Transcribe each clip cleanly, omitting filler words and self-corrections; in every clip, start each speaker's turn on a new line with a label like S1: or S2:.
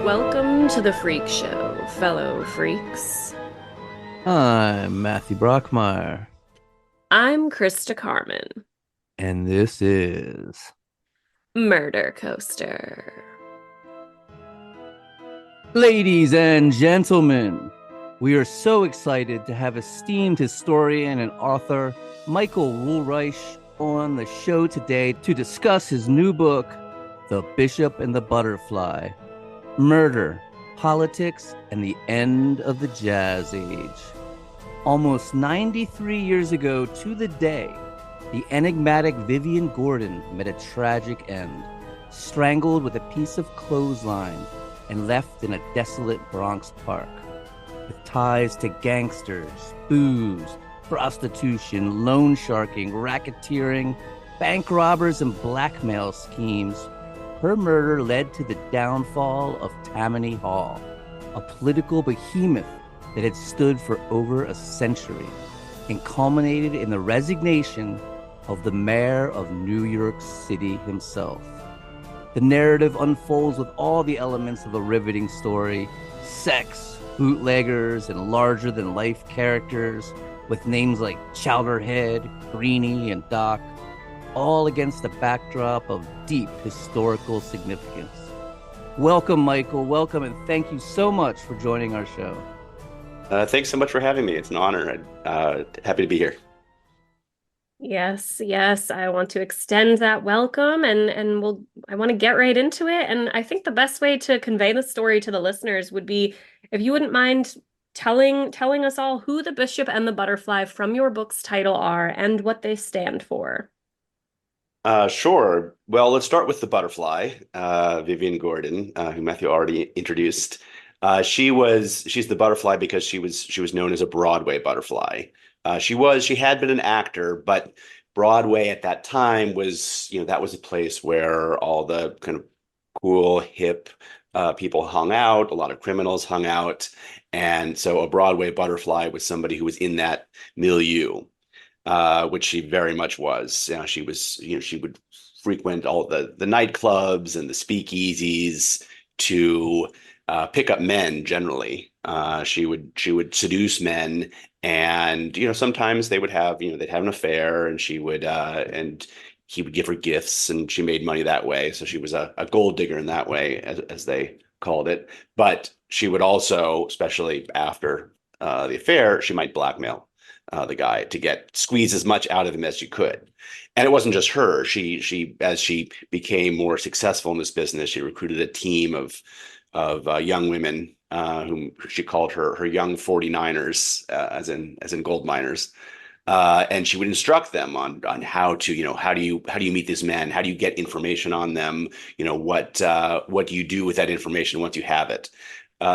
S1: Welcome to the Freak Show, fellow freaks.
S2: I'm Matthew Brockmeyer,
S1: I'm Krista Carmen,
S2: and this is
S1: Murder Coaster.
S2: Ladies and Gentlemen. We are so excited to have esteemed historian and author Michael Wolraich on the show today to discuss his new book, The Bishop and the Butterfly: Murder, Politics, and the End of the Jazz Age. Almost 93 years ago to the day, the enigmatic Vivian Gordon met a tragic end, strangled with a piece of clothesline and left in a desolate Bronx park. With ties to gangsters, booze, prostitution, loan sharking, racketeering, bank robbers, and blackmail schemes, her murder led to the downfall of Tammany Hall, a political behemoth that had stood for over a century and culminated in the resignation of the mayor of New York City himself. The narrative unfolds with all the elements of a riveting story: sex, bootleggers, and larger-than-life characters with names like Chowderhead, Greenie, and Doc, all against a backdrop of deep historical significance. Welcome, Michael. Welcome, and thank you so much for joining our show.
S3: Thanks so much for having me. It's an honor. Happy to be here.
S1: Yes, yes, I want to extend that welcome and I want to get right into it. And I think the best way to convey the story to the listeners would be if you wouldn't mind telling us all who the Bishop and the Butterfly from your book's title are and what they stand for.
S3: Sure. Well, let's start with the butterfly, Vivian Gordon, who Matthew already introduced. She's the butterfly because she was known as a Broadway butterfly. She had been an actor, but Broadway at that time was, that was a place where all the kind of cool, hip people hung out. A lot of criminals hung out, and so a Broadway butterfly was somebody who was in that milieu, which she very much was. She would frequent all the nightclubs and the speakeasies to pick up men generally. She would seduce men, and sometimes they'd have an affair, and he would give her gifts, and she made money that way. So she was a gold digger in that way, as they called it. But she would also, especially after the affair, she might blackmail the guy to squeeze as much out of him as she could. And it wasn't just her. She as she became more successful in this business, she recruited a team of young women, whom she called her young 49ers, as in gold miners. And she would instruct them on how to, how do you meet these men? How do you get information on them? What do you do with that information once you have it?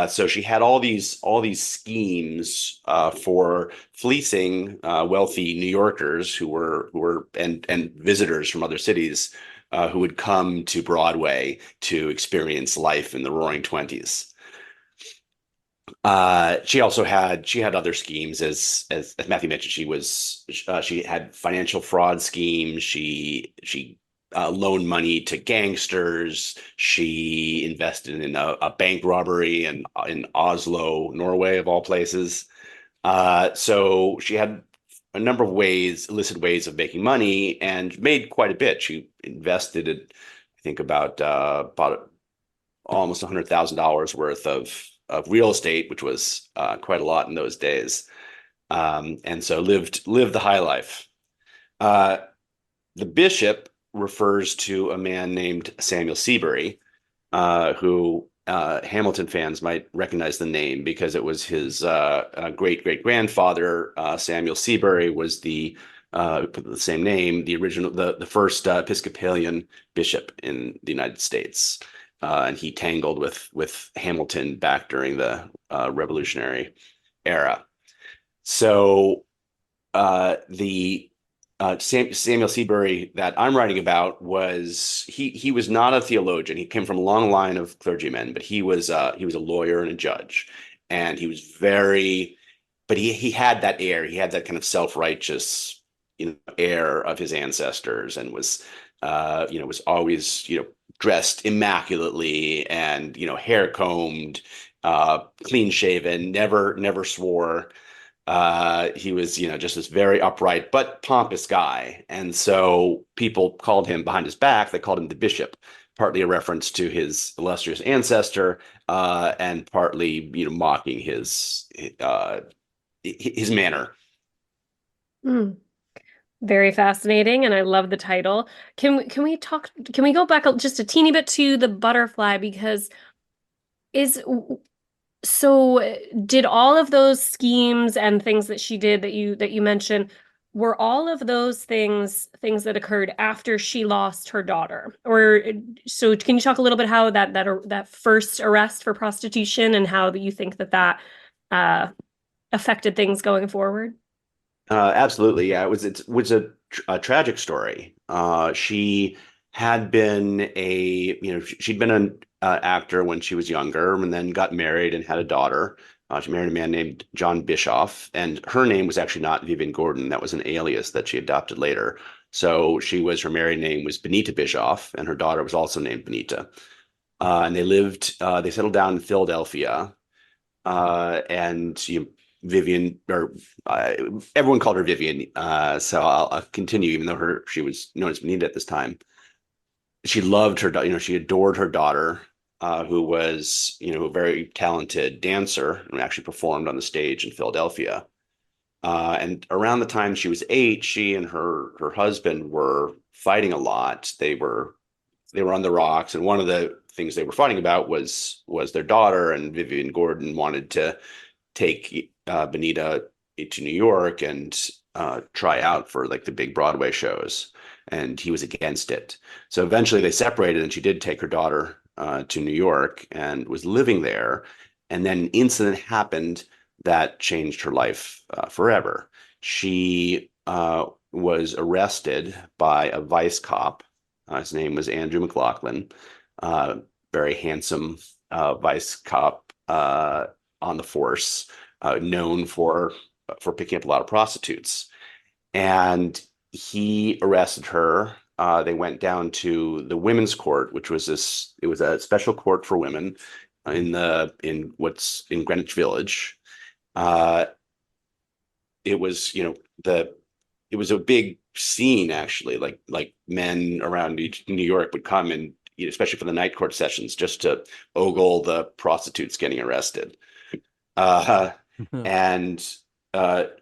S3: So she had all these schemes for fleecing wealthy New Yorkers and visitors from other cities who would come to Broadway to experience life in the Roaring Twenties. She had other schemes, as Matthew mentioned. She had financial fraud schemes. She loaned money to gangsters. She invested in a bank robbery in Oslo, Norway, of all places. So she had a number of illicit ways of making money, and made quite a bit. She invested, I think, about almost $100,000 worth of real estate, which was quite a lot in those days. And so lived the high life. Uh, the bishop refers to a man named Samuel Seabury, who Hamilton fans might recognize the name because it was his great great grandfather. Samuel Seabury was the same name, the first Episcopalian bishop in the United States. And he tangled with Hamilton back during the Revolutionary era. So the Samuel Seabury that I'm writing about he was not a theologian. He came from a long line of clergymen, but he was a lawyer and a judge, and he was but he had that air. He had that kind of self-righteous, air of his ancestors, and was always, dressed immaculately and, hair combed, clean shaven, never swore. He was, just this very upright but pompous guy. And so people called him behind his back, they called him the bishop, partly a reference to his illustrious ancestor, and partly, mocking his manner.
S1: Hmm. Very fascinating, and I love the title. Can we go back just a teeny bit to the butterfly because is so did all of those schemes and things that she did that you mentioned, were all of those things that occurred after she lost her daughter? Or so can you talk a little bit how that first arrest for prostitution and how you think that uh affected things going forward?
S3: Absolutely, yeah. It was a tragic story. She had been she'd been an actor when she was younger, and then got married and had a daughter. She married a man named John Bischoff, and her name was actually not Vivian Gordon. That was an alias that she adopted later. So her married name was Benita Bischoff, and her daughter was also named Benita. And they settled down in Philadelphia, and Vivian, or everyone called her Vivian. So I'll continue, even though she was known as Benita at this time. She loved her, she adored her daughter, who was, a very talented dancer and actually performed on the stage in Philadelphia. And around the time she was 8, she and her husband were fighting a lot. They were on the rocks, and one of the things they were fighting about was their daughter. And Vivian Gordon wanted to take Benita to New York and try out for like the big Broadway shows, and he was against it. So eventually they separated, and she did take her daughter to New York and was living there. And then an incident happened that changed her life forever. She was arrested by a vice cop. His name was Andrew McLaughlin, very handsome vice cop on the force, known for picking up a lot of prostitutes. And he arrested her. They went down to the women's court, which was it was a special court for women in what's in Greenwich Village. Uh, it was, it was a big scene actually. Like men around New York would come and, especially for the night court sessions, just to ogle the prostitutes getting arrested. Uh, and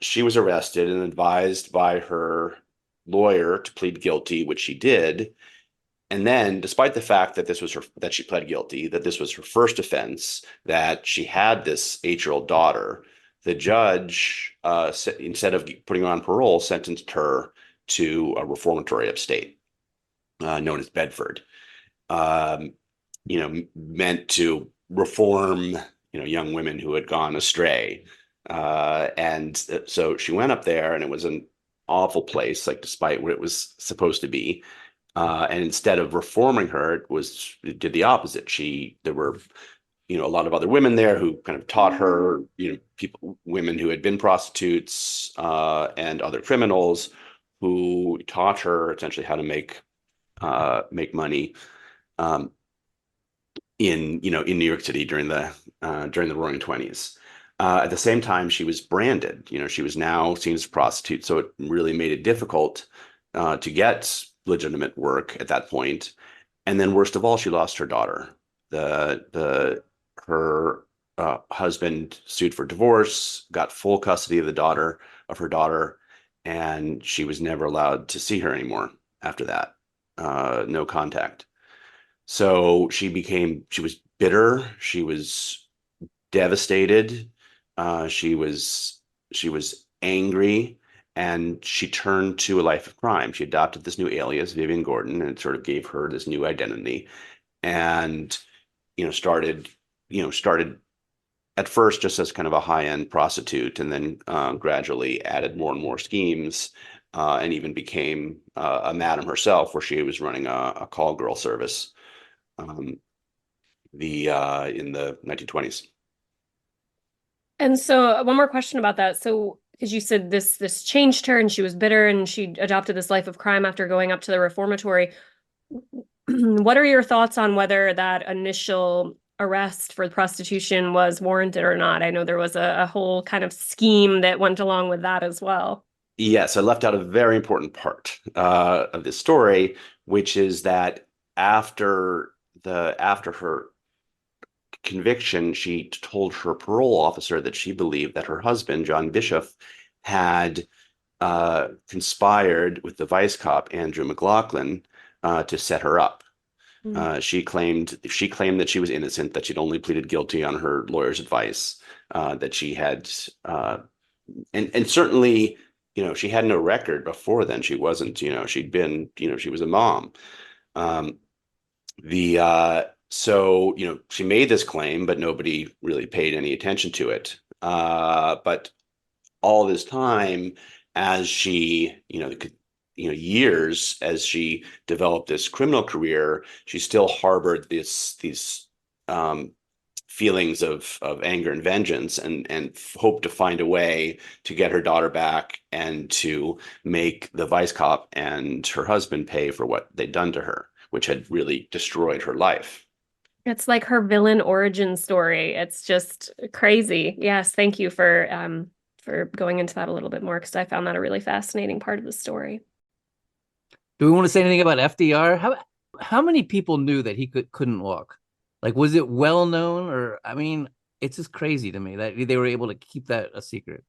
S3: she was arrested and advised by her lawyer to plead guilty, which she did. And then, despite the fact that she pled guilty, that this was her first offense, that she had this 8-year-old daughter, the judge, instead of putting her on parole, sentenced her to a reformatory upstate, known as Bedford. Um, Meant to reform, young women who had gone astray. And so she went up there, and it was an awful place, like despite what it was supposed to be. And instead of reforming her, it did the opposite. There were, a lot of other women there who kind of taught her, women who had been prostitutes, and other criminals who taught her essentially how to make money, um, in New York City during the Roaring Twenties. At the same time, she was branded. She was now seen as a prostitute, so it really made it difficult to get legitimate work at that point. And then, worst of all, she lost her daughter. Her husband sued for divorce, got full custody of her daughter, and she was never allowed to see her anymore after that. No contact. So she was bitter. She was devastated. She was angry, and she turned to a life of crime. She adopted this new alias, Vivian Gordon, and it sort of gave her this new identity. And started at first just as kind of a high-end prostitute, and then gradually added more and more schemes, and even became a madam herself, where she was running a call girl service, um, in the 1920s.
S1: And so one more question about that. So, because you said this changed her and she was bitter and she adopted this life of crime after going up to the reformatory. What are your thoughts on whether that initial arrest for prostitution was warranted or not? I know there was a whole kind of scheme that went along with that as well.
S3: Yes, I left out a very important part of this story, which is that after her conviction, she told her parole officer that she believed that her husband, John Bishop, had conspired with the vice cop, Andrew McLaughlin, to set her up.
S1: Mm.
S3: She claimed that she was innocent, that she'd only pleaded guilty on her lawyer's advice, that she had, and certainly, she had no record before then. She wasn't, she'd been, she was a mom. Um, the so she made this claim, but nobody really paid any attention to it. But all this time, as she years as she developed this criminal career, she still harbored these um, feelings of anger and vengeance, and hoped to find a way to get her daughter back and to make the vice cop and her husband pay for what they'd done to her, which had really destroyed her life.
S1: It's like her villain origin story. It's just crazy. Yes, thank you for going into that a little bit more because I found that a really fascinating part of the story.
S2: Do we want to say anything about FDR? How many people knew that he couldn't walk? Like, was it well known, or I mean, it's just crazy to me that they were able to keep that a secret.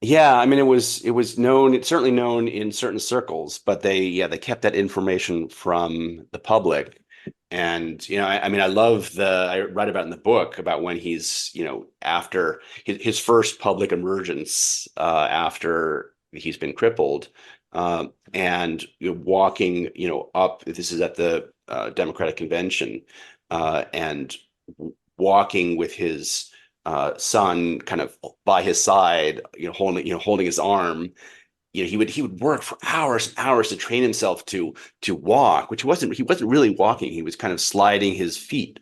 S3: Yeah, I mean, it was known, it's certainly known in certain circles, but they kept that information from the public. And I mean, I write about in the book about when he's, after his first public emergence, after he's been crippled, and walking, up. This is at the Democratic Convention, and walking with his son kind of by his side, holding his arm. He would work for hours and hours to train himself to walk, which he wasn't really walking. He was kind of sliding his feet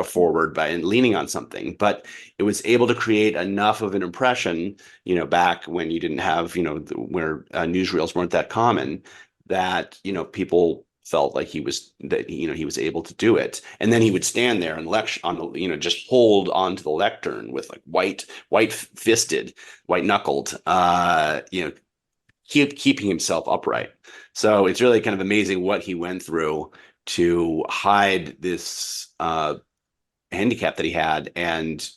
S3: forward by and leaning on something, but it was able to create enough of an impression, back when you didn't have, where newsreels weren't that common, that people felt like he was able to do it. And then he would stand there and lecture on the, just hold onto the lectern with like white fisted, white knuckled, keeping himself upright. So it's really kind of amazing what he went through to hide this handicap that he had, and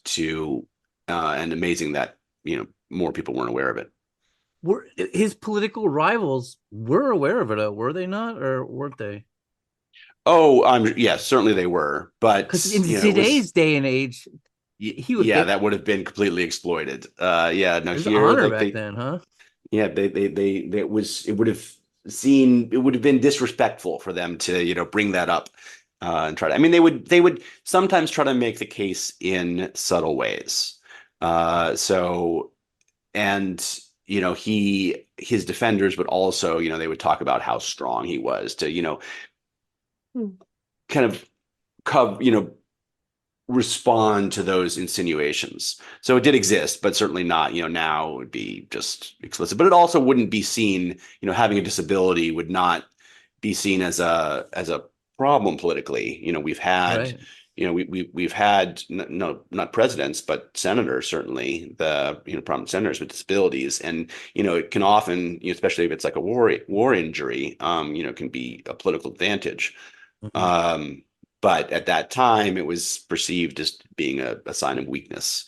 S3: amazing that more people weren't aware of it.
S2: Were his political rivals were aware of it, were they not, or weren't they?
S3: Oh, yeah, certainly they were, but
S2: Because in
S3: it was,
S2: today's day and age, he would
S3: yeah,
S2: get
S3: that would have been completely exploited. Yeah, no,
S2: his
S3: here,
S2: honor
S3: like
S2: back then, huh?
S3: yeah, it would have been disrespectful for them to, bring that up, and try to. I mean, they would sometimes try to make the case in subtle ways. So, and his defenders would also, they would talk about how strong he was to,
S1: Hmm.
S3: kind of cover, respond to those insinuations. So it did exist, but certainly not, now it would be just explicit. But it also wouldn't be seen, having a disability would not be seen as a problem politically. We've had,
S2: Right.
S3: we've had no, not presidents, but senators, certainly the prominent senators with disabilities, and it can often, especially if it's like a war injury, can be a political advantage.
S2: Mhm.
S3: Um, but at that time, it was perceived as being a sign of weakness.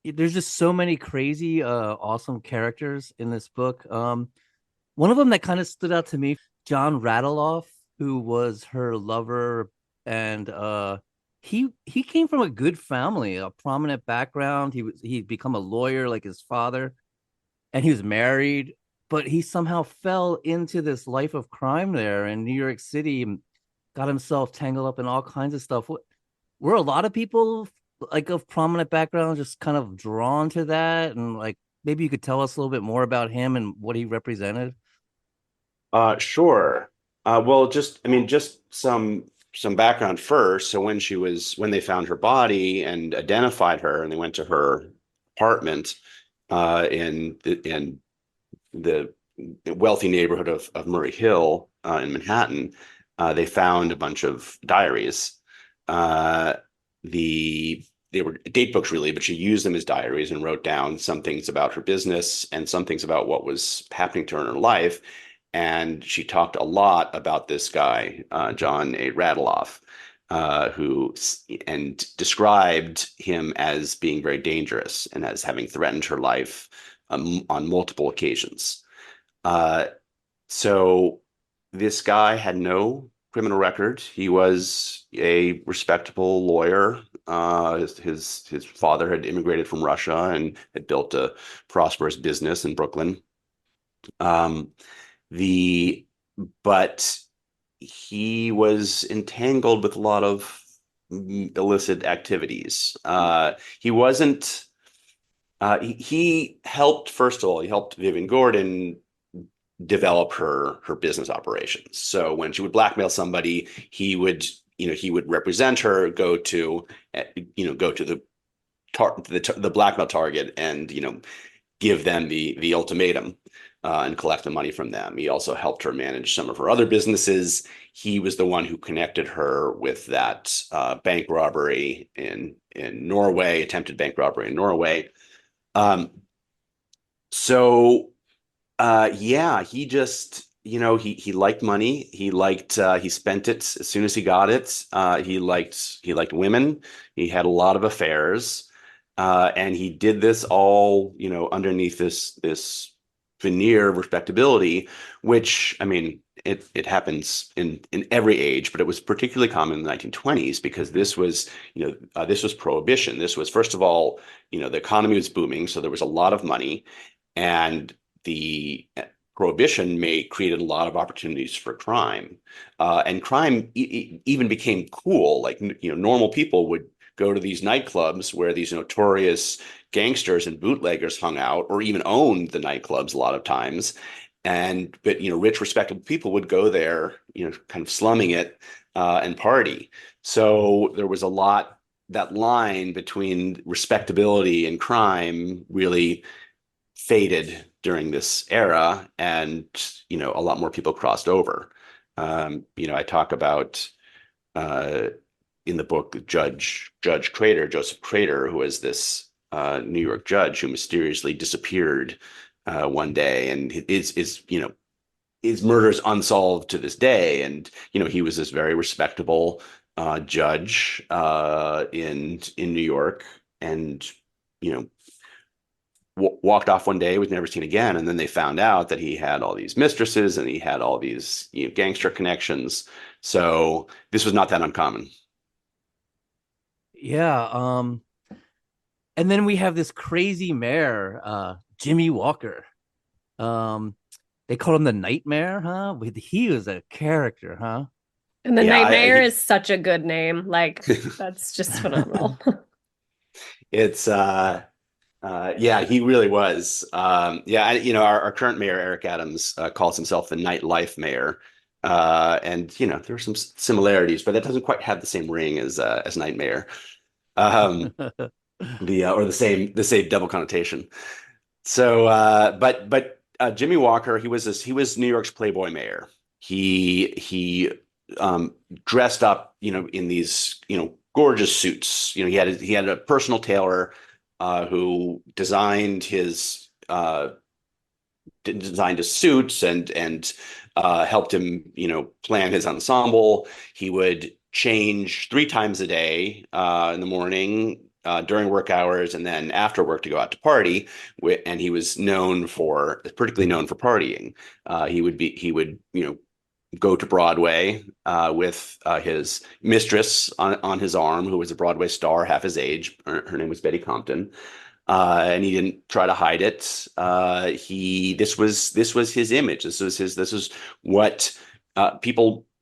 S2: There's just so many crazy, awesome characters in this book. One of them that kind of stood out to me, John Radloff, who was her lover, and he came from a good family, a prominent background. He'd become a lawyer like his father, and he was married, but he somehow fell into this life of crime there in New York City and got himself tangled up in all kinds of stuff. Were a lot of people like of prominent background just kind of drawn to that? And like maybe you could tell us a little bit more about him and what he represented.
S3: Sure. Well, I mean, just some background first. So when they found her body and identified her, and they went to her apartment in the wealthy neighborhood of Murray Hill, in Manhattan, they found a bunch of diaries. Uh, they were date books really, but she used them as diaries and wrote down some things about her business and some things about what was happening to her in her life. And she talked a lot about this guy, John A. Radloff, who and described him as being very dangerous and as having threatened her life on multiple occasions. Uh, so this guy had no criminal record. He was a respectable lawyer. His father had immigrated from Russia and had built a prosperous business in Brooklyn. Um, the but he was entangled with a lot of illicit activities. He wasn't. He helped. First of all, he helped Vivian Gordon develop her business operations. So when she would blackmail somebody, he would represent her, go to the blackmail target, and give them the ultimatum, and collect the money from them. He also helped her manage some of her other businesses. He was the one who connected her with that bank robbery in Norway, attempted bank robbery in Norway. Um, so yeah, he just, he liked money. He spent it as soon as he got it. He liked women. He had a lot of affairs. And he did this all, underneath this veneer of respectability, which, I mean, it happens in every age, but it was particularly common in the 1920s because this was prohibition. This was, first of all, the economy was booming, so there was a lot of money, and the prohibition created a lot of opportunities for crime, and crime even became cool. Like, normal people would go to these nightclubs where these notorious gangsters and bootleggers hung out, or even owned the nightclubs a lot of times. But rich, respectable people would go there, kind of slumming it, and party. So there was a lot, that line between respectability and crime really faded during this era, and a lot more people crossed over. I talk about, uh, in the book, Judge Crater, Joseph Crater, who was this New York judge who mysteriously disappeared one day, and his murder is unsolved to this day. And he was this very respectable judge in New York, and you know walked off one day, was never seen again. And then they found out that he had all these mistresses and he had all these gangster connections. So this was not that uncommon.
S2: Yeah. And then we have this crazy mayor, Jimmy Walker. Um, they called him the Nightmare, huh? He was a character, huh?
S1: And the
S3: Yeah,
S1: Nightmare is such a good name. Like, that's just phenomenal.
S3: it's yeah, he really was. Yeah, our current mayor, Eric Adams, calls himself the nightlife mayor. And there are some similarities, but that doesn't quite have the same ring as nightmare. Um, or the same double connotation. So, but Jimmy Walker, he was New York's Playboy mayor. He dressed up, in these, gorgeous suits. He had a personal tailor who designed his suits and helped him, plan his ensemble. He would change 3 times a day, in the morning, during work hours, and then after work to go out to party. And he was particularly known for partying. He would go to Broadway with his mistress on his arm, who was a Broadway star half his age. Her name was Betty Compton. And he didn't try to hide it. This was his image. This was what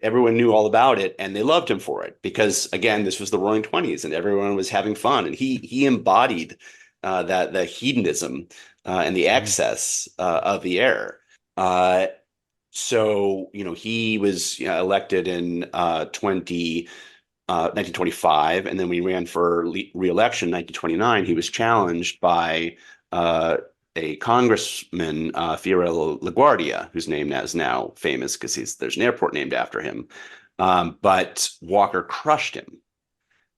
S3: everyone knew all about it, and they loved him for it because, again, this was the Roaring Twenties, and everyone was having fun, and he embodied that the hedonism and the excess of the era. So he was elected in 1925, and then we ran for re-election in 1929. He was challenged by uh, a congressman, Fiorello LaGuardia, whose name is now famous because there's an airport named after him. But Walker crushed him.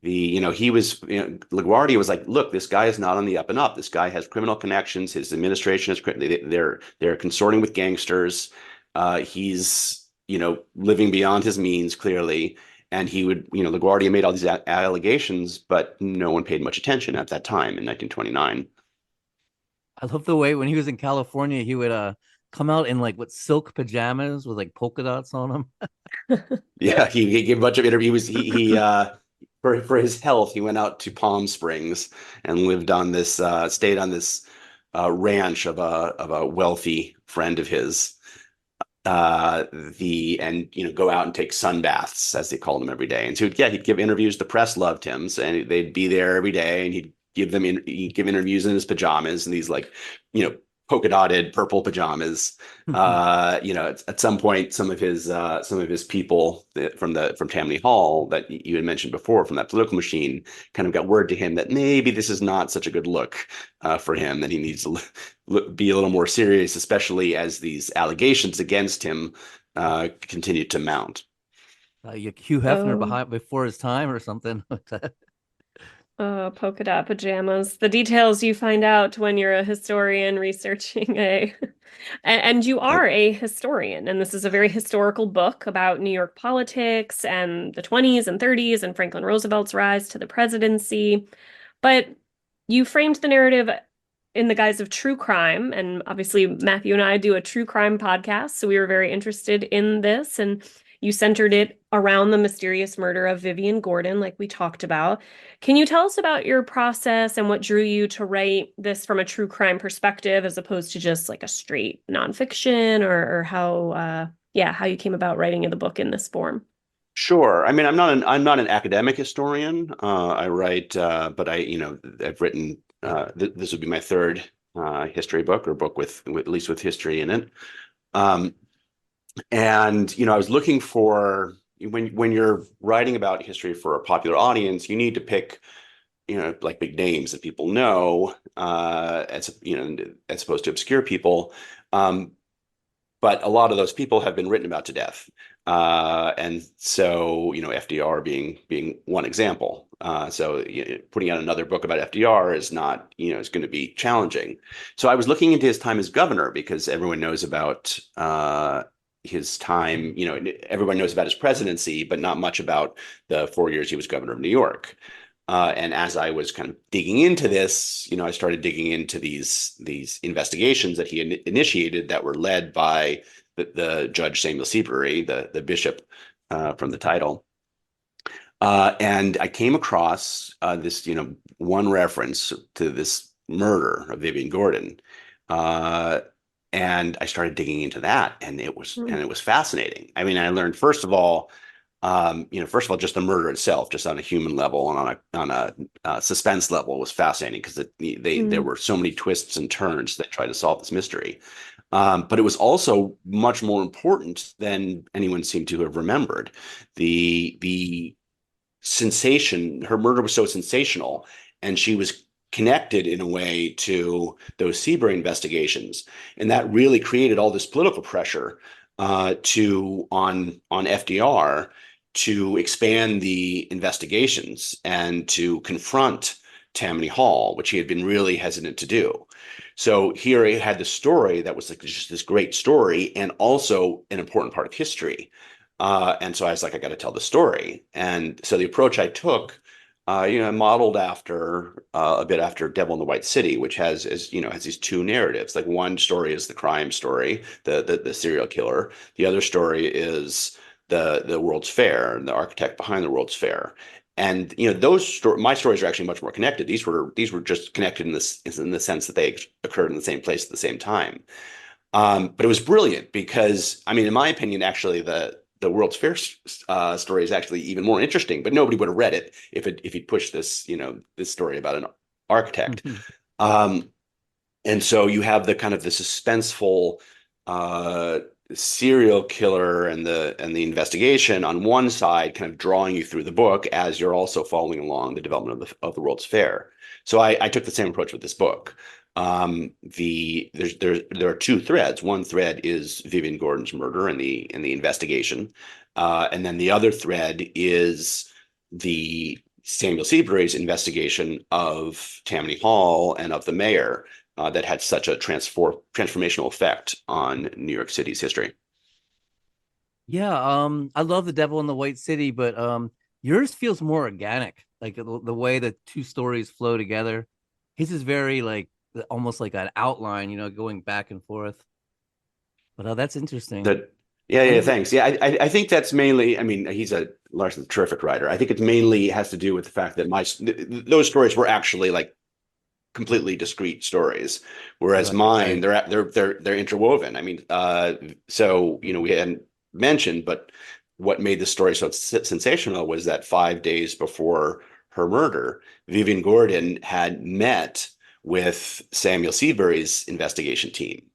S3: LaGuardia was like, look, this guy is not on the up and up. This guy has criminal connections. His administration is they're consorting with gangsters. He's living beyond his means clearly, and LaGuardia made all these allegations, but no one paid much attention at that time in 1929.
S2: I love the way when he was in California, he would come out in like what silk pajamas with like polka dots on them.
S3: Yeah, he gave a bunch of interviews. For his health, he went out to Palm Springs and lived on this stayed on this ranch of a wealthy friend of his. Go out and take sun baths, as they called him, every day. And so he'd give interviews. The press loved him, so, and they'd be there every day, and he'd give interviews in his pajamas and these polka dotted purple pajamas. At some point, some of his people from Tammany Hall that you had mentioned before from that political machine kind of got word to him that maybe this is not such a good look for him, that he needs to be a little more serious, especially as these allegations against him continued to mount.
S2: Hugh Hefner
S1: Oh.
S2: behind before his time or something.
S1: Polka dot pajamas. The details you find out when you're a historian researching a. And you
S3: Yep.
S1: are a historian, and this is a very historical book about New York politics and the 20s and 30s and Franklin Roosevelt's rise to the presidency. But you framed the narrative in the guise of true crime, and obviously Matthew and I do a true crime podcast, so we were very interested in this, and you centered it around the mysterious murder of Vivian Gordon, like we talked about. Can you tell us about your process and what drew you to write this from a true crime perspective as opposed to just like a straight nonfiction, or how you came about writing the book in this form?
S3: Sure. I mean, I'm not an academic historian. I write, but I've written. This would be my third history book, or book with at least with history in it. Um, I was looking for, when you're writing about history for a popular audience, you need to pick, like big names that people know, as opposed to obscure people. Um, but a lot of those people have been written about to death. And so, FDR being one example. Putting out another book about FDR is not, is going to be challenging. So I was looking into his time as governor, because everyone knows about his time, everyone knows about his presidency, but not much about the 4 years he was governor of New York. And as I was kind of digging into this, I started digging into these investigations that he initiated that were led by the Judge Samuel Seabury, the bishop from the title. And I came across this, one reference to this murder of Vivian Gordon. And I started digging into that, and it was fascinating. I mean, I learned, first of all, just the murder itself, just on a human level and on a suspense level, was fascinating, because there were so many twists and turns that tried to solve this mystery. But it was also much more important than anyone seemed to have remembered. The sensation, her murder was so sensational, and she was connected in a way to those Seabury investigations, and that really created all this political pressure on FDR to expand the investigations and to confront Tammany Hall, which he had been really hesitant to do. So here he had the story that was like just this great story, and also an important part of history. And so I was like, I got to tell the story. And so the approach I took, modeled after a bit after Devil in the White City, which has these two narratives. Like, one story is the crime story, the serial killer. The other story is the World's Fair and the architect behind the World's Fair. And my stories are actually much more connected. These were just connected in the sense that they occurred in the same place at the same time. But it was brilliant because, I mean, in my opinion, actually the World's Fair story is actually even more interesting. But nobody would have read it if he'd pushed this story about an architect. And so you have the kind of the suspenseful serial killer and the investigation on one side, kind of drawing you through the book as you're also following along the development of the World's Fair. So I took the same approach with this book. There are two threads. One thread is Vivian Gordon's murder and the investigation, And then the other thread is the Samuel Seabury's investigation of Tammany Hall and of the mayor that had such a transformational effect on New York City's history.
S2: Yeah, I love The Devil in the White City, but yours feels more organic, like the way the two stories flow together. His is very like almost like an outline, going back and forth. But that's interesting.
S3: That Yeah,
S2: And
S3: yeah,
S2: then,
S3: thanks. Yeah, I think that's mainly. I mean, he's a Larson's a terrific writer. I think it mainly has to do with the fact that those stories were actually like completely discrete stories, whereas
S2: right,
S3: mine
S2: right.
S3: they're interwoven. I mean, so we hadn't mentioned, but what made the story so sensational was that 5 days before her murder, Vivian Gordon had met with Samuel Seabury's investigation team.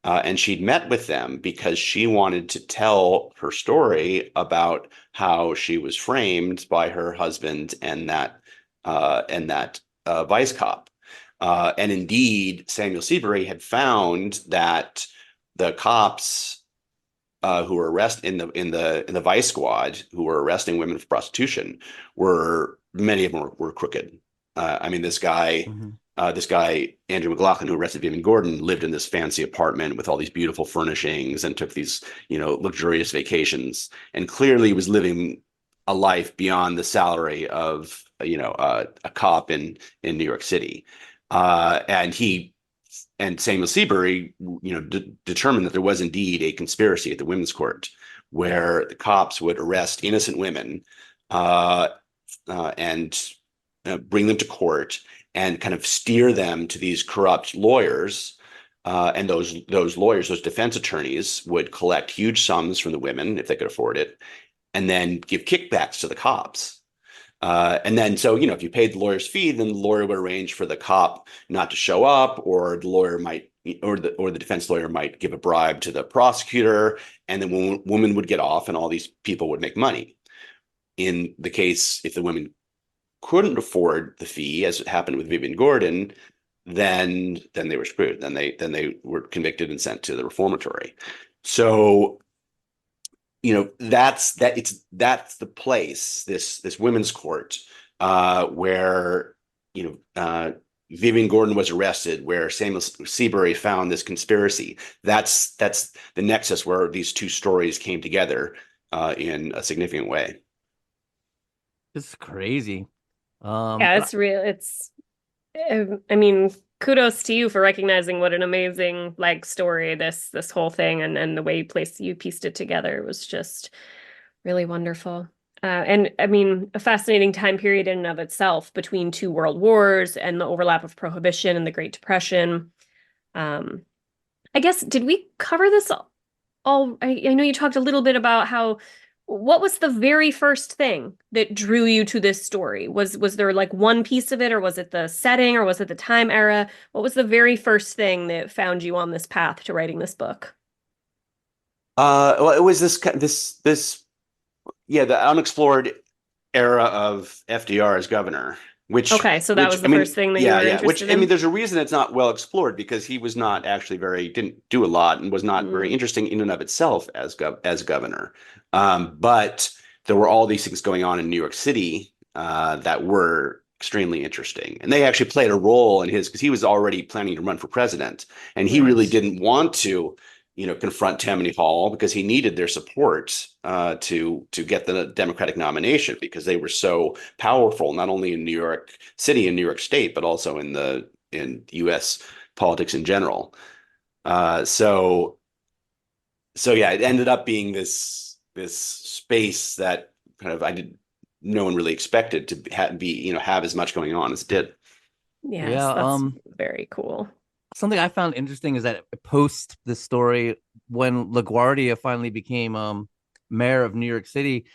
S3: And she'd met with them because she wanted to tell her story about how she was framed by her husband and that vice cop. And indeed, Samuel Seabury had found that the cops who were arrested in the vice squad who were arresting women for prostitution were many of them were crooked. I mean,
S2: Mhm.
S3: this guy Andrew McLaughlin, who arrested Vivian Gordon, lived in this fancy apartment with all these beautiful furnishings and took these luxurious vacations, and clearly was living a life beyond the salary of a cop in New York City. And Samuel Seabury, determined that there was indeed a conspiracy at the women's court where the cops would arrest innocent women uh, and bring them to court and kind of steer them to these corrupt lawyers. And those lawyers, those defense attorneys, would collect huge sums from the women if they could afford it, and then give kickbacks to the cops. And then, so, if you paid the lawyer's fee, then the lawyer would arrange for the cop not to show up, or the lawyer might, or the defense lawyer might give a bribe to the prosecutor, and the woman would get off, and all these people would make money. In the case, if the women couldn't afford the fee, as it happened with Vivian Gordon, then they were screwed. Then they were convicted and sent to the reformatory. So that's the place, this women's court, where you know uh Vivian Gordon was arrested, where Samuel Seabury found this conspiracy. That's the nexus where these two stories came together in a significant way.
S2: It's crazy.
S1: Yeah,
S2: And
S1: it's real. I mean, kudos to you for recognizing what an amazing like story this whole thing and the way you pieced it together was just really wonderful. And I mean, a fascinating time period in and of itself between two world wars and the overlap of Prohibition and the Great Depression. Um, I guess, did we cover this all? I know you talked a little bit about what was the very first thing that drew you to this story? Was there like one piece of it, or was it the setting, or was it the time era? What was the very first thing that found you on this path to writing this book?
S3: Well, it was this yeah, the unexplored era of FDR as governor,
S1: Okay, so that
S3: which
S1: was
S3: I
S1: the first
S3: mean,
S1: thing that you
S3: yeah,
S1: were
S3: yeah, which
S1: interested
S3: I mean,
S1: in?
S3: there's a reason it's not well explored, because he was not actually didn't do a lot and was not very
S1: Mm,
S3: interesting in and of itself as governor. But there were all these things going on in New York City that were extremely interesting, and they actually played a role in his, because he was already planning to run for president, and he really
S1: right.
S3: didn't want to confront Tammany Hall, because he needed their support to get the Democratic nomination, because they were so powerful, not only in New York City and New York State, but also in U.S. politics in general. So yeah, it ended up being this space that kind of no one really expected to have as much going on as it did.
S1: Yes,
S2: yeah,
S1: that's very cool.
S2: something I found interesting is that post the story, when LaGuardia finally became mayor of New York City,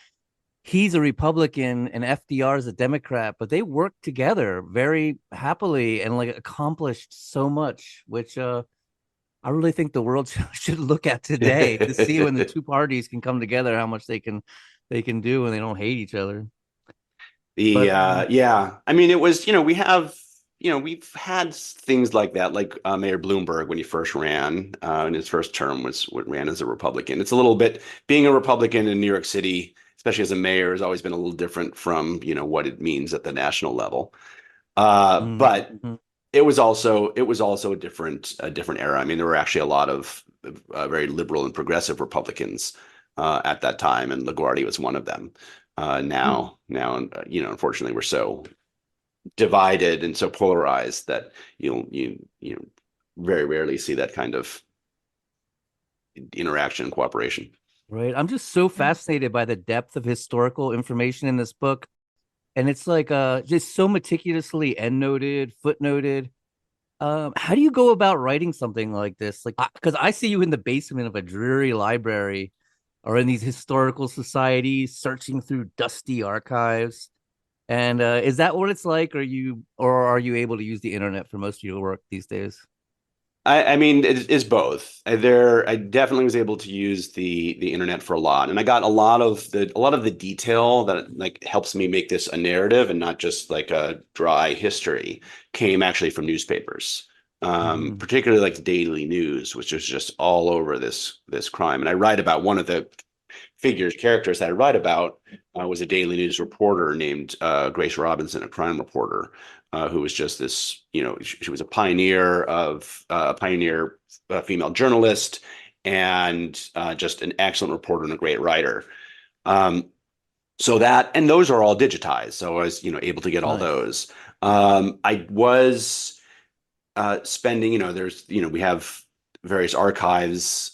S2: he's a Republican and FDR is a Democrat, but they worked together very happily and like accomplished so much, which I really think the world should look at today to see when the two parties can come together, how much they can do when they don't hate each other. But
S3: Yeah, I mean, it was, we have, we've had things like that, like Mayor Bloomberg when he first ran in his first term ran as a Republican. It's a little bit being a Republican in New York City, especially as a mayor, has always been a little different from what it means at the national level. But
S2: Mhm.
S3: it was also a different era. I mean, there were actually a lot of very liberal and progressive Republicans at that time, and LaGuardia was one of them. Unfortunately, we're so divided and so polarized that you very rarely see that kind of interaction and cooperation.
S2: Right. I'm just so fascinated by the depth of historical information in this book. And it's like just so meticulously endnoted, footnoted. How do you go about writing something like this? Like, because I see you in the basement of a dreary library or in these historical societies searching through dusty archives. And is that what it's like? Or are you able to use the internet for most of your work these days?
S3: I mean, it is both. I definitely was able to use the internet for a lot, and I got a lot of the detail that like helps me make this a narrative and not just like a dry history came actually from newspapers,
S2: Mhm.
S3: particularly like the Daily News, which was just all over this crime. And I write about one of the characters that I write about was a Daily News reporter named Grace Robinson, a crime reporter, who was just this, she was a pioneer female journalist, and just an excellent reporter and a great writer. Um, and those are all digitized, so I was, able to get all
S2: Nice.
S3: those. I was spending, we have various archives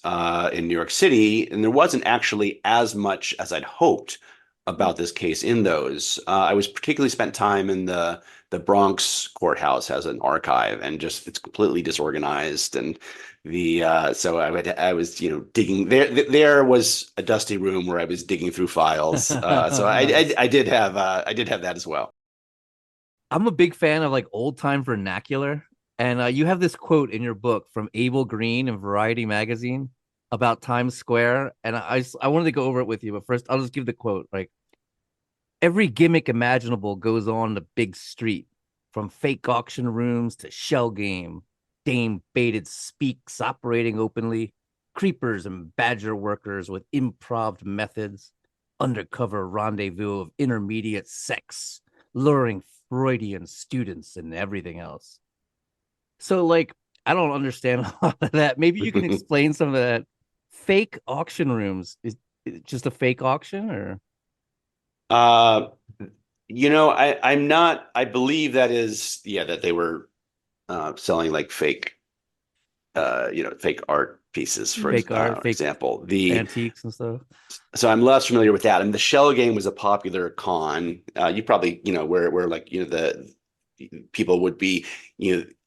S3: in New York City, and there wasn't actually as much as I'd hoped about this case in those. I was particularly spent time in the Bronx courthouse has an archive, and just it's completely disorganized. And the so I was digging there. There was a dusty room where I was digging through files. So
S2: Nice.
S3: I did have that as well.
S2: I'm a big fan of like old time vernacular. And you have this quote in your book from Abel Green in Variety magazine about Times Square. And I wanted to go over it with you, but first I'll just give the quote. Like, every gimmick imaginable goes on the big street, from fake auction rooms to shell game, dame baited speaks operating openly, creepers and badger workers with improv methods, undercover rendezvous of intermediate sex, luring Freudian students and everything else. So, like, I don't understand a lot of that. Maybe you can explain some of that. Fake auction rooms is it just a fake auction, or
S3: Uh, I'm not, I believe that is, yeah, that they were selling like fake art pieces, for
S2: fake art, fake
S3: example.
S2: antiques and stuff?
S3: So I'm less familiar with that. I mean, the shell game was a popular con. You probably, where like, the people would be,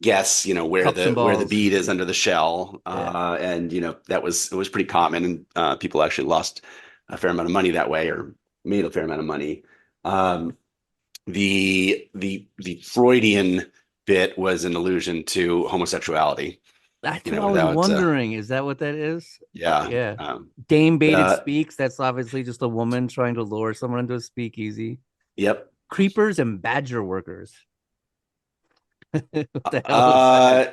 S3: guess,
S2: Cups and
S3: where the
S2: balls.
S3: bead is under the shell.
S2: Yeah.
S3: And, it was pretty common, and people actually lost a fair amount of money that way, or made a fair amount of money. Um, the Freudian bit was an allusion to homosexuality,
S2: That's what I was
S3: without
S2: wondering. Is that what that is?
S3: yeah.
S2: Yeah. Dame baited
S3: The
S2: speaks. That's obviously just a woman trying to lure someone into a speakeasy.
S3: Yep.
S2: Creepers and badger workers. What the hell is that?
S3: Uh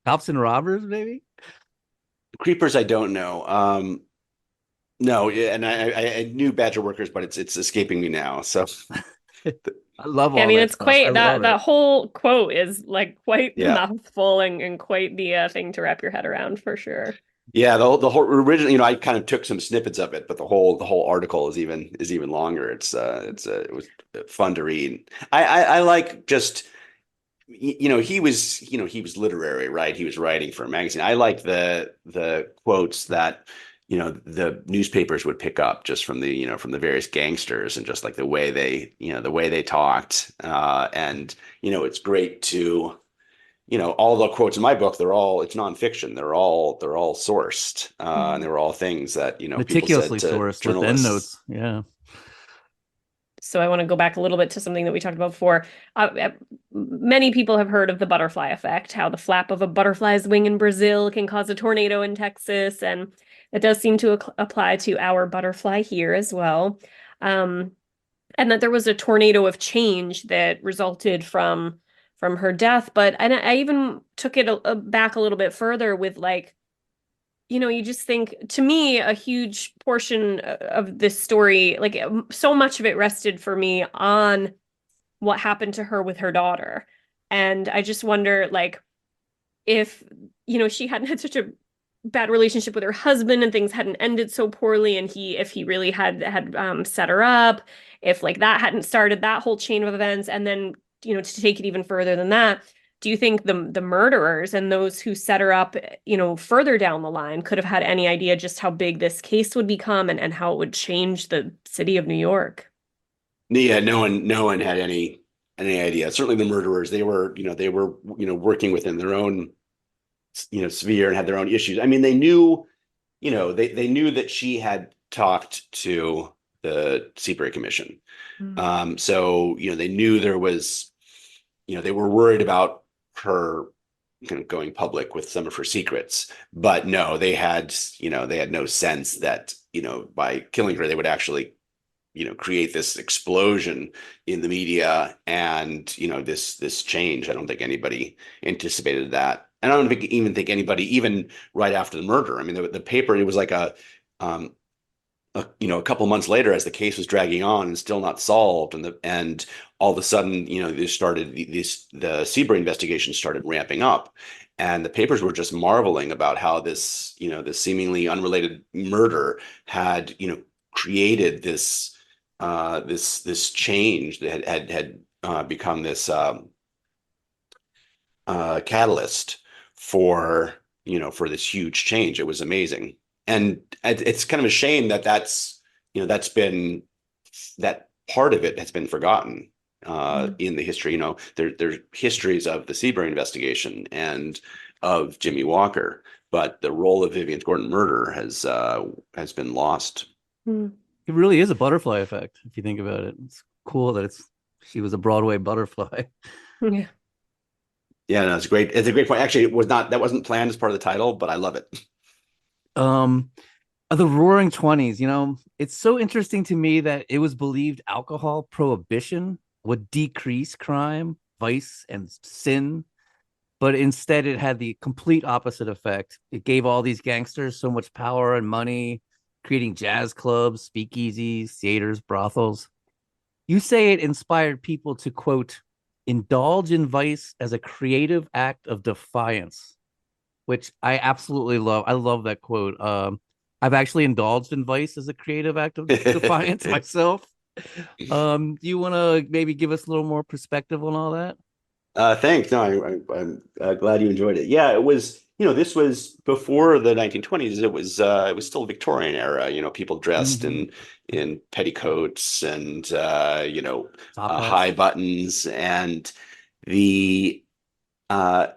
S2: Cops and robbers, maybe?
S3: Creepers, I don't know. No, yeah, and I knew Badger Workers, but it's escaping me now. So
S2: I love
S1: Yeah, I
S2: all
S1: mean,
S2: that
S1: it's
S2: stuff. I
S1: quite
S2: love
S1: that
S2: it.
S1: whole quote is like quite the
S3: yeah.
S1: mouthful and quite the thing to wrap your head around for sure.
S3: Yeah, the whole original, I kind of took some snippets of it, but the whole article is even longer. It was fun to read. I like just he was literary, right? He was writing for a magazine. I like the quotes that the newspapers would pick up just from the various gangsters, and just like the way they talked. And it's great to all the quotes in my book, it's nonfiction. They're all sourced, and they were all things that people said
S2: Meticulously
S3: to
S2: sourced with
S3: journalists.
S2: endnotes. Yeah.
S1: So I want to go back a little bit to something that we talked about before. Many people have heard of the butterfly effect, how the flap of a butterfly's wing in Brazil can cause a tornado in Texas, and it does seem to apply to our butterfly here as well. And that there was a tornado of change that resulted from her death. But and I even took it back a little bit further with like, you just think, to me, a huge portion of this story, like so much of it rested for me on what happened to her with her daughter. And I just wonder, like, if, she hadn't had such a bad relationship with her husband and things hadn't ended so poorly, and if he really had set her up, if like that hadn't started that whole chain of events, and then, to take it even further than that, do you think the murderers and those who set her up, further down the line could have had any idea just how big this case would become, and how it would change the city of New York?
S3: Yeah, no one had any idea. Certainly the murderers, they were, working within their own, sphere and had their own issues. I mean, they knew, they knew that she had talked to the Seabury Commission.
S1: Mm.
S3: So, they knew there was, they were worried about her kind of going public with some of her secrets. But no, they had no sense that, by killing her, they would actually, create this explosion in the media and, this change. I don't think anybody anticipated that. And I don't even think anybody, even right after the murder. I mean, the paper, it was like um, a couple months later, as the case was dragging on and still not solved, and all of a sudden, the Seabury investigation started ramping up, and the papers were just marveling about how this seemingly unrelated murder had, created this change that had become this catalyst for for this huge change. It was amazing, and it's kind of a shame that that's been that part of it has been forgotten
S1: Mm.
S3: in the history. There's histories of the Seabury investigation and of Jimmy Walker, but the role of Vivian Gordon murder has been lost.
S1: Mm.
S2: It really is a butterfly effect if you think about it. It's cool that she was a Broadway butterfly.
S1: Yeah.
S3: Yeah, no, it's great. It's a great point. Actually, that wasn't planned as part of the title, but I love it.
S2: Um, the Roaring Twenties. It's so interesting to me that it was believed alcohol prohibition would decrease crime, vice, and sin, but instead it had the complete opposite effect. It gave all these gangsters so much power and money, creating jazz clubs, speakeasies, theaters, brothels. You say it inspired people to, quote, indulge in vice as a creative act of defiance, which I absolutely love. I love that quote. I've actually indulged in vice as a creative act of defiance myself. Do you want to maybe give us a little more perspective on all that?
S3: Thanks. No, I'm glad you enjoyed it. Yeah, it was. This was before the 1920s. It was still Victorian era. People dressed
S2: Mm-hmm.
S3: in petticoats and
S2: Top
S3: high
S2: hats.
S3: buttons, and the uh,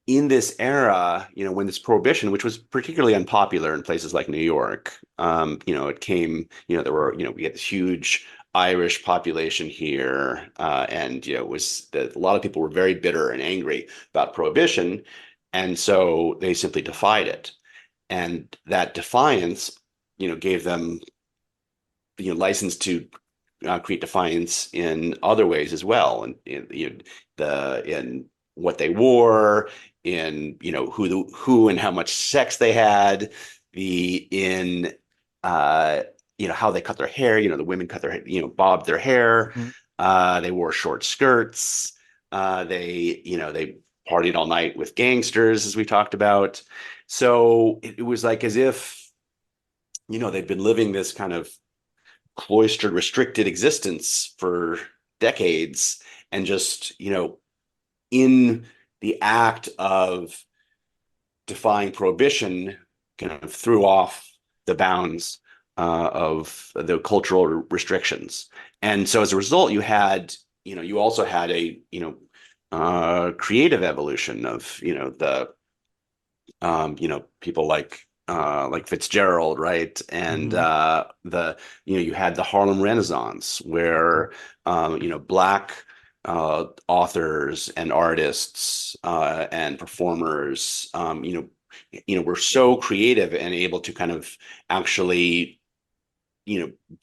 S3: in this era, when this prohibition, which was particularly unpopular in places like New York, it came, we had this huge Irish population here, and a lot of people were very bitter and angry about prohibition, and so they simply defied it, and that defiance, gave them, license to create defiance in other ways as well, and in what they wore, in who and how much sex they had, the in how they cut their hair. The women cut their bobbed their hair.
S2: Mhm.
S3: They wore short skirts. They partied all night with gangsters, as we talked about. So it was like as if they'd been living this kind of cloistered, restricted existence for decades, and just in the act of defying prohibition, kind of threw off the bounds of the cultural restrictions. And so as a result, you also had a creative evolution of people like Fitzgerald, right? And
S2: Mm-hmm.
S3: the you had the Harlem Renaissance, where black authors and artists and performers were so creative and able to kind of actually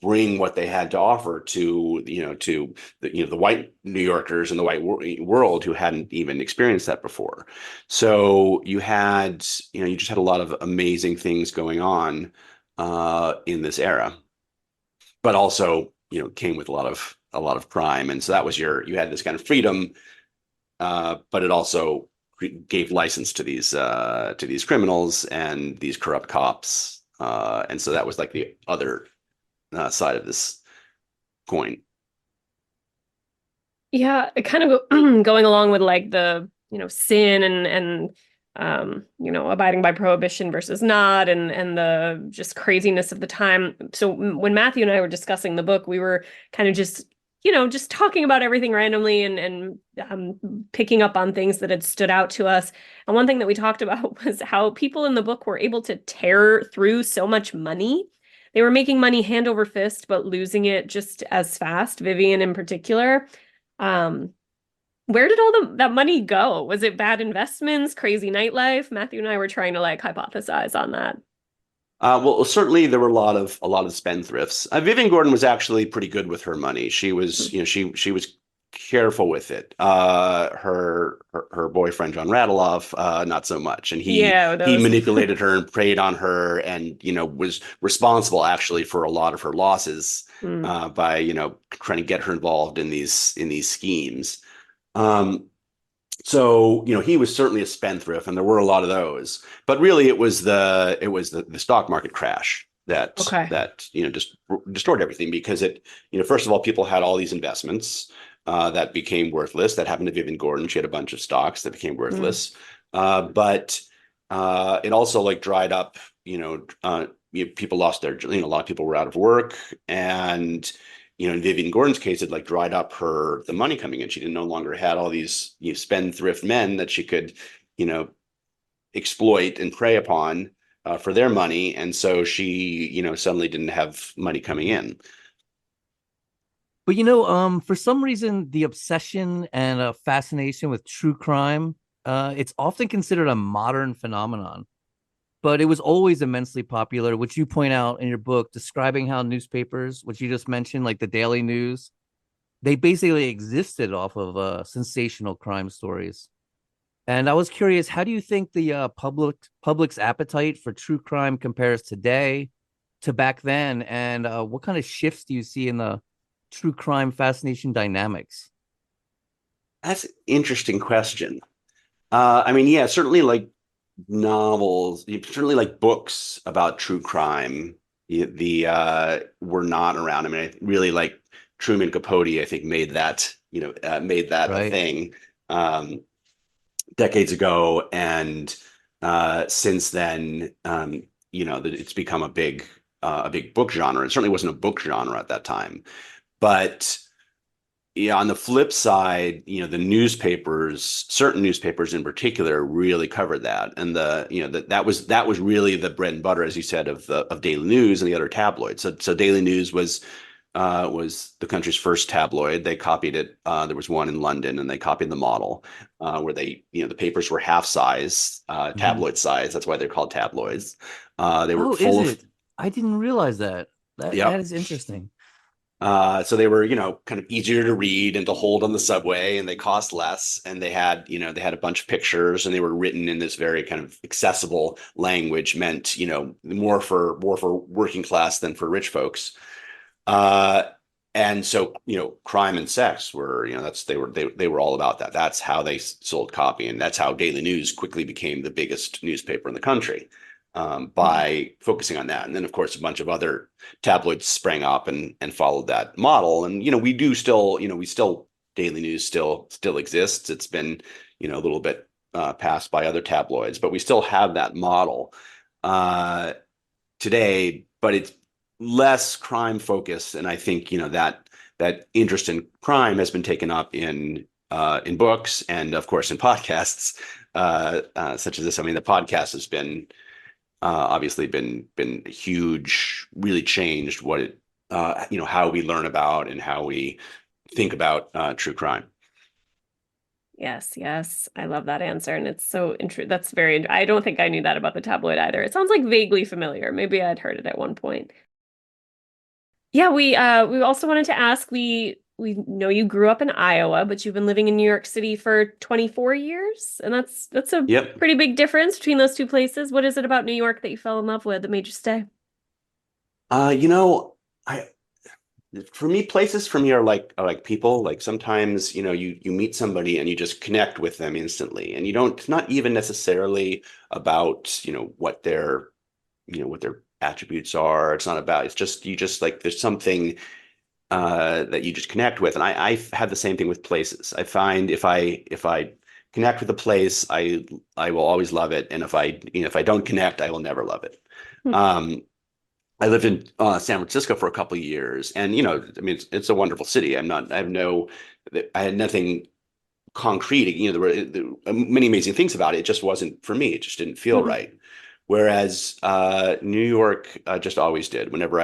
S3: bring what they had to offer to the white New Yorkers and the white world who hadn't even experienced that before. So you just had a lot of amazing things going on in this era, but also came with a lot of crime, and so that was you had this kind of freedom, but it also gave license to these criminals and these corrupt cops, and so that was like the other side of this coin.
S1: Yeah, it kind of going along with like the, sin and abiding by prohibition versus not and the just craziness of the time. So when Matthew and I were discussing the book, we were kind of just talking about everything randomly and picking up on things that had stood out to us. And one thing that we talked about was how people in the book were able to tear through so much money. They were making money hand over fist, but losing it just as fast, Vivian in particular. Um, where did that money go? Was it bad investments, crazy nightlife? Matthew and I were trying to like hypothesize on that.
S3: Well, certainly there were a lot of spendthrifts. Vivian Gordon was actually pretty good with her money. She was, she was careful with it. Her boyfriend John Radloff, not so much, and he
S1: Yeah,
S3: he
S1: those.
S3: manipulated her and preyed on her, and was responsible actually for a lot of her losses
S1: Mm.
S3: by trying to get her involved in these schemes. Um, so, he was certainly a spendthrift, and there were a lot of those. But really, it was the stock market crash that
S1: Okay.
S3: that just destroyed everything, because first of all, people had all these investments that became worthless. That happened to Vivian Gordon. She had a bunch of stocks that became
S1: Mm.
S3: worthless. But it also like dried up. People lost their. A lot of people were out of work, and in Vivian Gordon's case, it like dried up the money coming in. She didn't no longer had all these spendthrift men that she could, you know, exploit and prey upon for their money, and so she, suddenly didn't have money coming in.
S2: But for some reason, the obsession and fascination with true crime, it's often considered a modern phenomenon. But it was always immensely popular, which you point out in your book, describing how newspapers, which you just mentioned, like the Daily News, they basically existed off of sensational crime stories. And I was curious, how do you think the public's appetite for true crime compares today to back then, and what kind of shifts do you see in the true crime fascination dynamics?
S3: That's an interesting question. I mean, yeah, certainly like novels, certainly like books about true crime, were not around. I mean, I really like Truman Capote, I think made that a
S2: Right.
S3: thing decades ago, and since then, it's become a big book genre. It certainly wasn't a book genre at that time, but yeah, on the flip side, certain newspapers in particular really covered that. And that was really the bread and butter, as you said, of Daily News and the other tabloids. So Daily News was the country's first tabloid. They copied it. There was one in London, and they copied the model, where the papers were half size,
S2: Mhm.
S3: tabloid size. That's why they're called tabloids. They were
S2: Oh, is
S3: full of.
S2: it? I didn't realize that. That
S3: Yep.
S2: is interesting.
S3: So they were, kind of easier to read and to hold on the subway, and they cost less. And they had a bunch of pictures, and they were written in this very kind of accessible language, meant, more for working class than for rich folks. Uh, and so, crime and sex were, they were all about that. That's how they sold copy, and that's how Daily News quickly became the biggest newspaper in the country, by focusing on that. And then, of course, a bunch of other tabloids sprang up and followed that model. And we still Daily News still exists. It's been a little bit passed by other tabloids, but we still have that model uh, today. But it's less crime focused, and I think that interest in crime has been taken up in books, and of course in podcasts such as this. I mean, the podcast has been obviously been huge, really changed how we learn about and how we think about true crime.
S1: Yes, yes. I love that answer. And it's so that's very, I don't think I knew that about the tabloid either. It sounds like vaguely familiar. Maybe I'd heard it at one point. Yeah, we also wanted to ask, we know you grew up in Iowa, but you've been living in New York City for 24 years, and that's a
S3: Yep.
S1: pretty big difference between those two places. What is it about New York that you fell in love with that made you stay?
S3: You know, I for me, places for me are like people. Like sometimes, you meet somebody and you just connect with them instantly. And you don't, it's not even necessarily about, what their attributes are. It's not about, it's just you just like there's something that you just connect with. And I've had the same thing with places. I find if I connect with a place, I will always love it. And if I don't connect, I will never love it.
S1: Hmm.
S3: Um, I lived in San Francisco for a couple of years, and I mean, it's a wonderful city. I had nothing concrete. There were many amazing things about it. It just wasn't for me. It just didn't feel
S1: Mhm.
S3: right. Whereas New York just always did. Whenever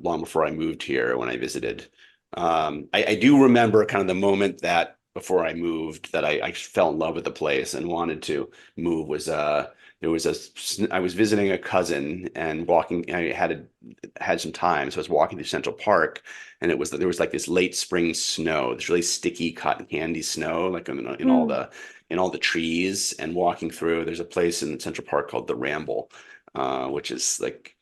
S3: long before I moved here, when I visited, I do remember kind of the moment that before I moved that I fell in love with the place and wanted to move was there was I was visiting a cousin and walking. I had some time, so I was walking through Central Park, and there was like this late spring snow, this really sticky cotton candy snow, like
S1: Mm.
S3: in all the trees. And walking through, there's a place in Central Park called the Ramble, which is like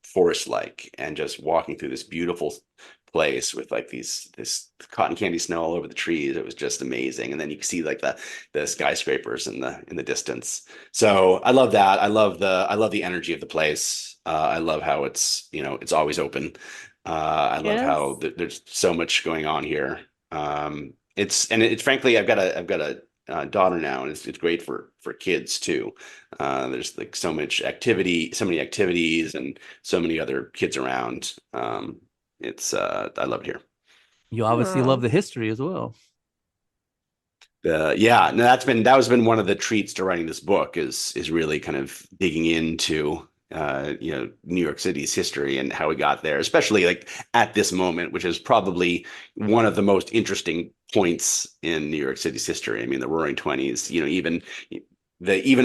S3: forest-like, and just walking through this beautiful place with like this cotton candy snow all over the trees. It was just amazing. And then you can see like the skyscrapers in the distance. So I love that. I love the energy of the place. I love how it's always open. I love how
S1: Yes.
S3: there's so much going on here. It's frankly, I've got a daughter now, and it's great for kids too. There's like so many activities, and so many other kids around. I love it here.
S2: You obviously love
S1: Oh,
S2: the history as well.
S3: Yeah, no, that was been one of the treats to writing this book is really kind of digging into New York City's history and how we got there, especially like at this moment, which is probably one of the most interesting points in New York City's history. I mean, the Roaring Twenties, even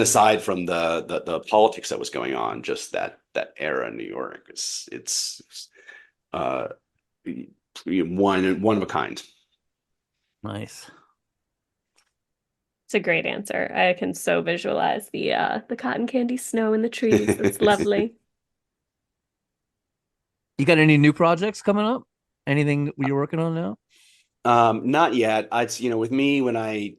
S3: aside from the politics that was going on, just that era in New York it's uh one of a kind.
S2: Nice.
S1: it's a great answer. I can so visualize the cotton candy snow in the trees. That's lovely.
S2: You got any new projects coming up? Anything you're working on now?
S3: Not yet. With me, when I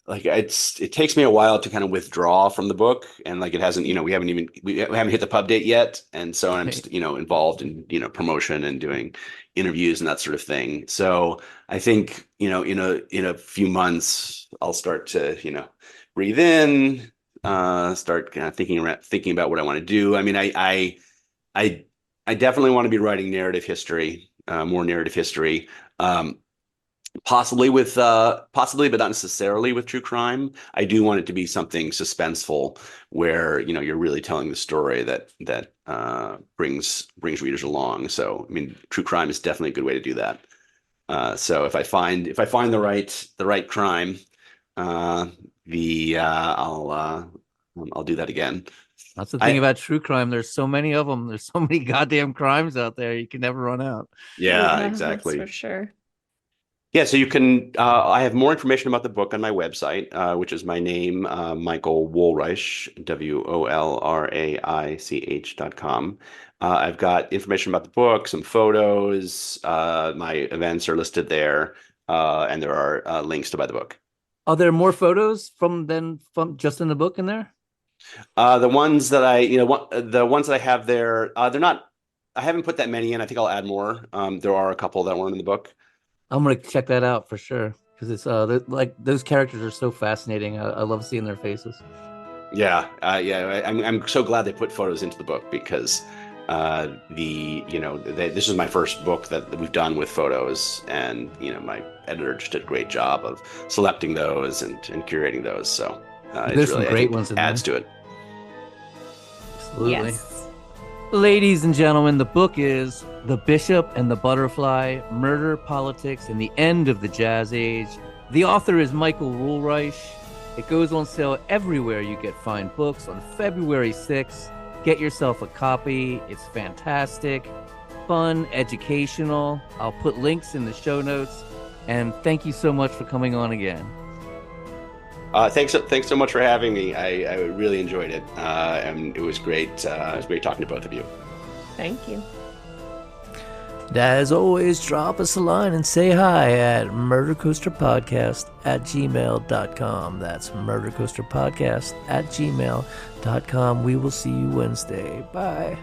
S3: like it takes me a while to kind of withdraw from the book, and like it hasn't, we haven't hit the pub date yet, and so I'm
S2: Right.
S3: involved in promotion and doing interviews and that sort of thing. So I think in a few months I'll start to breathe in, start kind of thinking about what I want to do. I mean, I I definitely want to be writing narrative history, more narrative history. Um, possibly, but not necessarily with true crime. I do want it to be something suspenseful where you're really telling the story that brings readers along. So I mean, true crime is definitely a good way to do that. So if I find the right crime, uh the I'll do that again.
S2: That's the thing
S3: I
S2: about true crime. There's so many of them. There's so many goddamn crimes out there. You can never run out.
S3: Yeah,
S1: Yeah, that's for
S3: exactly.
S1: sure.
S3: Yeah, so I have more information about the book on my website, which is my name, Michael Wolraich, WOLRAICH.com. I've got information about the book, some photos, my events are listed there, and there are links to buy the book.
S2: Are there more photos from just in the book in there?
S3: The ones that the ones that I have there, I haven't put that many in. I think I'll add more. There are a couple that weren't in the book.
S2: I'm gonna check that out for sure because it's like those characters are so fascinating. I love seeing their faces.
S3: Yeah, I'm so glad they put photos into the book because this is my first book that we've done with photos, and my editor just did a great job of selecting those and curating those. So it's
S2: There's some
S3: really, I
S2: great
S3: think,
S2: ones in
S3: adds
S2: there.
S3: to it.
S2: Absolutely.
S1: Yes.
S2: Ladies and gentlemen, the book is The Bishop and the Butterfly: Murder, Politics, and the End of the Jazz Age. The author is Michael Wolraich. It goes on sale everywhere you get fine books on February 6th. Get yourself a copy. It's fantastic. fun, educational. I'll put links in the show notes. And thank you so much for coming on again.
S3: Thanks so much for having me. I really enjoyed it, and it was great. It was great talking to both of you.
S1: Thank you.
S4: And as always, drop us a line and say hi at murdercoasterpodcast@gmail.com. That's murdercoasterpodcast@gmail.com. We will see you Wednesday. Bye.